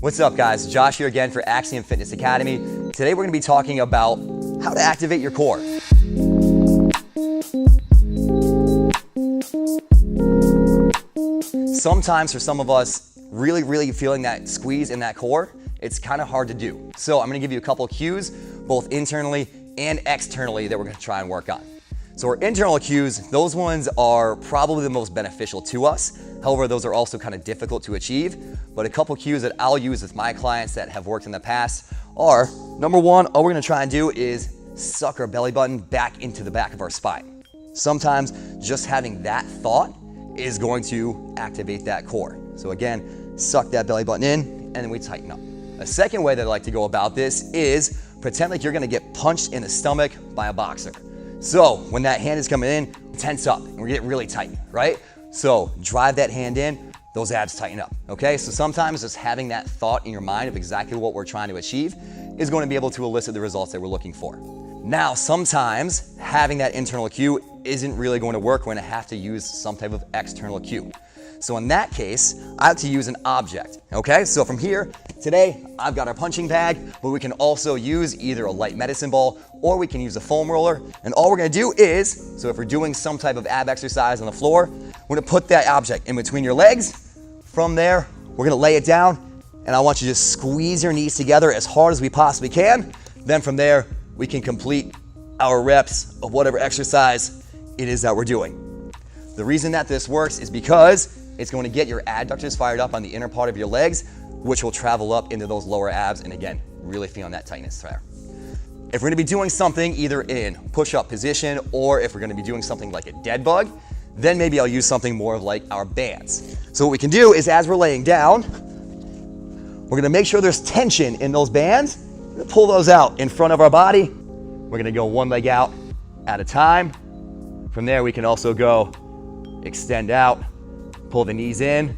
What's up, guys? Josh here again for Axiom Fitness Academy. Today we're going to be talking about how to activate your core. Sometimes for some of us, really feeling that squeeze in that core, it's kind of hard to do. So I'm going to give you a couple of cues, both internally and externally, that we're going to try and work on. So our internal cues, those ones are probably the most beneficial to us. However, those are also kind of difficult to achieve. But a couple cues that I'll use with my clients that have worked in the past are, number one, all we're gonna try and do is suck our belly button back into the back of our spine. Sometimes just having that thought is going to activate that core. So again, suck that belly button in and then we tighten up. A second way that I like to go about this is pretend like you're gonna get punched in the stomach by a boxer. So when that hand is coming in, tense up and we get really tight, right? So drive that hand in, those abs tighten up, okay? So sometimes just having that thought in your mind of exactly what we're trying to achieve is going to be able to elicit the results that we're looking for. Now, sometimes having that internal cue isn't really going to work. We're going to have to use some type of external cue. So in that case, I have to use an object, okay? So from here, today, I've got our punching bag, but we can also use either a light medicine ball or we can use a foam roller. And all we're gonna do is, so if we're doing some type of ab exercise on the floor, we're gonna put that object in between your legs. From there, we're gonna lay it down, and I want you to just squeeze your knees together as hard as we possibly can. Then from there, we can complete our reps of whatever exercise it is that we're doing. The reason that this works is because it's going to get your adductors fired up on the inner part of your legs, which will travel up into those lower abs, and again, really feeling that tightness there. If we're gonna be doing something either in push-up position or if we're gonna be doing something like a dead bug, then maybe I'll use something more of like our bands. So what we can do is as we're laying down, we're gonna make sure there's tension in those bands. We're gonna pull those out in front of our body. We're gonna go one leg out at a time. From there, we can also go extend out, pull the knees in,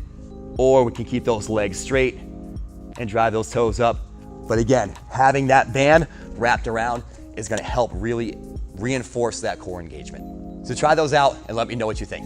or we can keep those legs straight and drive those toes up. But again, having that band wrapped around is gonna help really reinforce that core engagement. So try those out and let me know what you think.